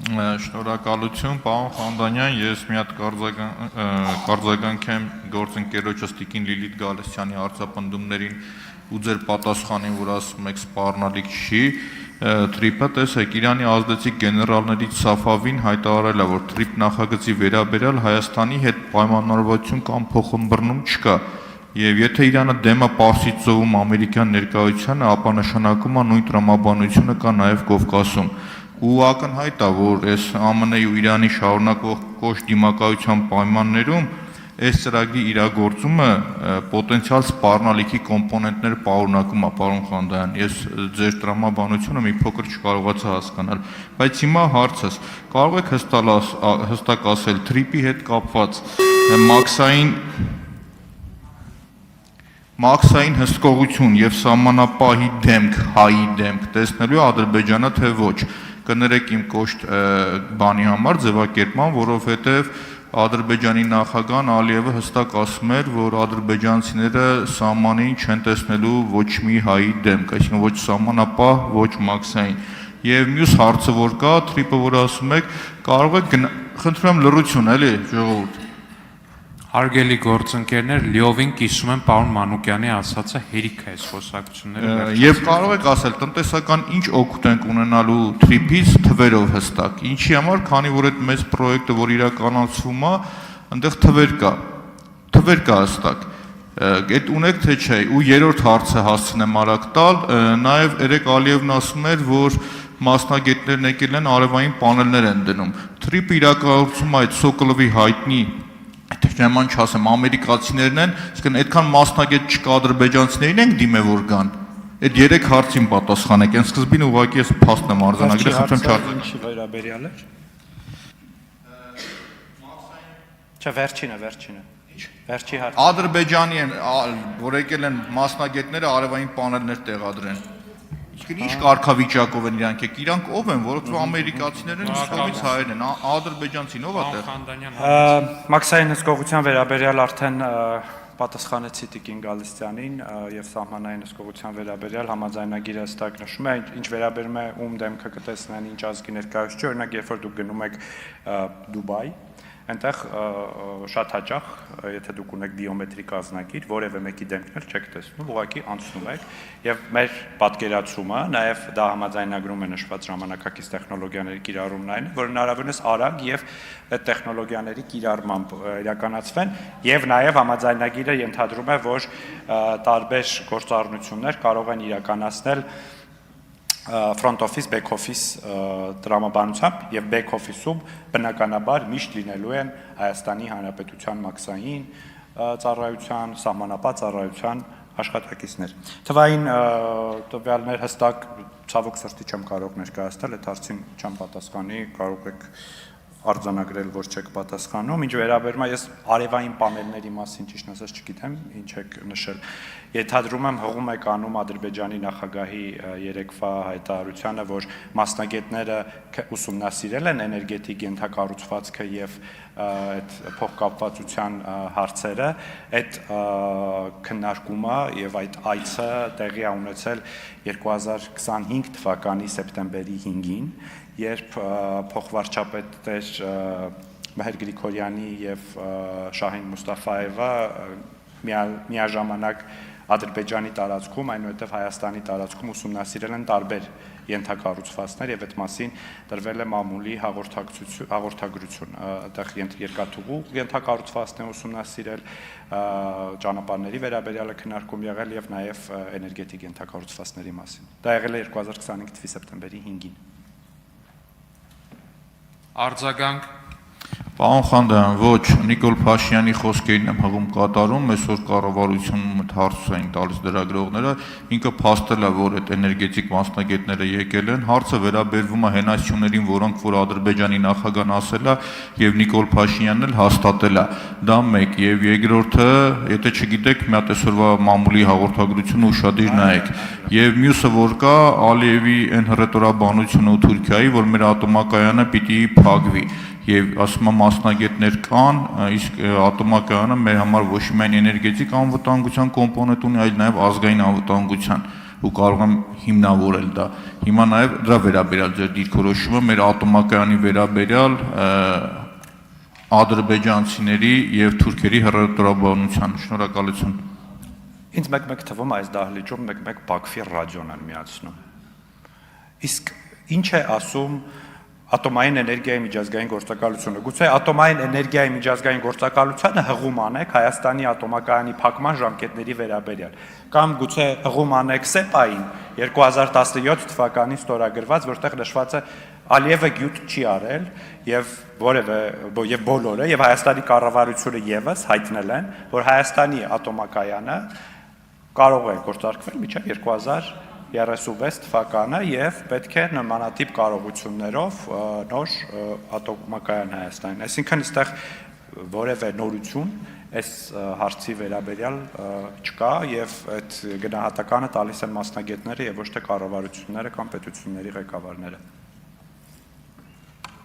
Շնորհակալություն, պարոն Խանդանյան, ես մի հատ կարձագանք եմ գործընկերոջս Տիկին Լիլիթ Գալստյանի հարցապնդումներին ու ձեր պատասխանին, որ ասում եք սպառնալիք չի, թրիպը տեսեք, Իրանի ազդեցիկ գեներալներից Սաֆավին հայտարարել է, որ թրիպ նախագծի վերաբերյալ Հայաստանի հետ պայմանավորվածություն կամ փոխըմբռնում չկա, եւ եթե Իրանը դեմ է Պարսից ծովում ամերիկյան ներկայությանը, ապա նշանակում է նույն տրամաբանությունը կա նաեւ Կովկասում։ Ու ակնհայտ է, որ այս ԱՄՆ-ի ու Իրանի շարունակվող կոշտ դիմակայության պայմաններում այս ծրագրի իրագործումը պոտենցիալ սպառնալիքի կոմպոնենտներ պարունակում է, պարոն Խանդայան, ես ձեր տրամաբանությունը մի փոքր չկարողացա հասկանալ, բայց հիմա հարցս, կարող եք հստակ ասել թրիպի հետ կապված մաքսային հսկողություն եւ սահմանապահի դեմք, հայի դեմք տեսնելու Ադրբեջանը թե ոչ, կներեք իմ կոշտ բանի համար ձևակերպման, որովհետեւ Ադրբեջանի նախագահան Ալիևը հստակ ասում էր, որ ադրբեջանցիները սահմանին չեն տեսնելու ոչ մի հայի դեմք, այսինքն ոչ սահմանապահ, ոչ մաքսային։ Եվ մյուս հարցը որ կա, թրիպը որ ասում եք, կարող եք խնդրում եմ լրություն, էլի, ժողովուրդ։ Հարգելի գործընկերներ, լիովին կիսում եմ պարոն Մանուկյանի ասածը, հերիք է այս խոսակցությունները։ Եվ կարող եք ասել, տնտեսական ինչ օգուտ ենք ունենալու թրիպից թվերով հստակ։ Ինչի համար, քանի որ այդ մեծ պրոյեկտը, որ իրականացվում է, այնտեղ թվեր կա հստակ։ Այդ ունեք թե չէ, ու երրորդ հարցը հասցնեմ արագ տալ, նաև Էրեկ Ալիևն ասում էր, որ մասնագետներն եկել են արևային պանելներ են դնում։ Թրիպը իրականացում այդ Սոկոլովի հայտնի Նման չասեմ, ամերիկացիներն են, իսկն այդքան մասնագետ չկա ադրբեջանցիներին ենք դիմե որ գան։ Այդ երեք հարցին պատասխանեք, այն սկզբին ուղղակի ես փաստ եմ արձանագրել, խնդրեմ չարձանագրեք։ Ինչի վերաբերյալ էր։ Չէ, վերջինը։ Վերջի հարցը։ Ադրբեջանի են, որ եկել են մասնագետները արևային պանելներ տեղադրեն։ Ինչ կարգավիճակով են իրանք ով են, որովհետեւ ամերիկացիներն են, իսկովից հայերն են, ադրբեջանցին ով է տեղ։ Մաքսային հսկողության վերաբերյալ արդեն պատասխանեցի Տիկին Գալստյանին եւ սահմանային հսկողության վերաբերյալ համաձայնագիրը հստակ նշում է, ինչ վերաբերում է ում դեմքը կտեսնեն, ինչ ազգի ներկայացուցիչ, օրինակ երբ որ դուք գնում եք Դուբայ, այնտեղ շատ հաճախ, եթե դուք ունեք բիոմետրիկ ազնագիր, որևէ մեկի դեմքն էլ չեք տեսնում, ուղղակի անցնում եք եւ մեր պատկերացումը, նաեւ դա համաձայնագրում է նշված ժամանակակից տեխնոլոգիաների կիրառումն այն, որ հնարավորինս արագ եւ այդ տեխնոլոգիաների կիրառմամբ իրականացվեն եւ նաեւ համաձայնագիրը ենթադրում է, որ տարբեր գործառնություններ կարող են իրականացնել front office, back office տրամաբանությամբ եւ back office-ում բնականաբար միշտ լինելու են Հայաստանի Հանրապետության մաքսային ծառայության, սահմանապահ ծառայության աշխատակիցներ։ Թվային տվյալներ հստակ ցավոք սրտի չեմ կարող ներկայացնել, այդ հարցին չեմ պատասխանի, կարող եք արձանագրել, որ չեք պատասխանում, ինչ վերաբերում է ես արևային պանելների մասին ճիշտ ասած չգիտեմ, ինչ եք նշել։ Ենթադրում եմ հողում եք անում Ադրբեջանի նախագահի երեկվա հայտարարությանը, որ մասնագետները ուսումնասիրել են էներգետիկ ենթակառուցվածքը եւ այդ փոխկապվածության հարցերը, այդ քննարկումը եւ այդ այցը տեղի է ունեցել 2025 թվականի սեպտեմբերի 5-ին, երբ փոխվարչապետեր Մեհեր Գրիգորյանի եւ Շահին Մուստաֆայևը միաժամանակ Ադրբեջանի տարածքում, այնուհետև Հայաստանի տարածքում ուսումնասիրել են տարբեր ենթակառուցվածքներ եւ այդ մասին տրվել է մամուլի հաղորդագրություն։ Այդտեղ երկաթուղու ենթակառուցվածքն է ուսումնասիրել, ճանապարհների վերաբերյալ քննարկում եղել եւ նաեւ էներգետիկ ենթակառուցվածքների մասին։ Դա եղել է 2025 թվականի սեպտեմբերի 5-ին։ Արձագանք Պարոն Խանդայան, ոչ, Նիկոլ Փաշինյանի խոսքերին եմ հղում կատարում, այսօր կառավարությունում այդ հարցը էին տալիս լրագրողները, ինքը փաստել է, որ այդ էներգետիկ մասնագետները եկել են, հարցը վերաբերվում է հենասյուներին, որոնք որ Ադրբեջանի նախագահան ասել է եւ Նիկոլ Փաշինյանն էլ հաստատել է։ Դա մեկ, եւ երկրորդը, եթե չգիտեք, մի հատ այսօրվա մամուլի հաղորդագրությունը ուշադիր նայեք։ Եվ մյուսը որ կա Ալիևի այն հռետորաբանությունը ու Թուրքիայի, որ մեր ատոմակայանը պիտի փակվի։ Եվ ասում եմ մասնագետներ կան, իսկ ատոմակայանը մեր համար ոչ միայն էներգետիկ անվտանգության կոմպոնենտ ունի, այլ նաև ազգային անվտանգության։ ու կարող եմ հիմնավորել դա։ Հիմա նաև դրա վերաբերյալ ձեր դիրքորոշումը մեր ատոմակայանի վերաբերյալ ադրբեջանցիների եւ թուրքերի հռետորաբանության։ Շնորհակալություն։ Ինձ մեկ-մեկ թվում է այս դահլիճում մեկ-մեկ Բաքվի ռադիոն են միացնում։ Իսկ ինչ է ասում ատոմային էներգիայի միջազգային գործակալությունը։ Գուցե ատոմային էներգիայի միջազգային գործակալությանը հղում անեք Հայաստանի ատոմակայանի փակման ժամկետների վերաբերյալ, կամ գուցե հղում անեք ՍԵՊԱ-ին 2017 թվականին ստորագրված, որտեղ նշված է Ալիևը գյուտ չի արել եւ եւ բոլորը եւ Հայաստանի կառավարությունը եւս հայտնել են, որ Հայաստանի ատոմակայանը կարող է գործարկվել մինչեւ 2036 թվականը եւ պետք է նմանատիպ կարողություններով նոր ատոմակայան Հայաստանին։ Այսինքն այստեղ որևէ նորություն այս հարցի վերաբերյալ չկա եւ այդ գնահատականը տալիս են մասնագետները եւ ոչ թե կառավարությունները կամ պետությունների ղեկավարները։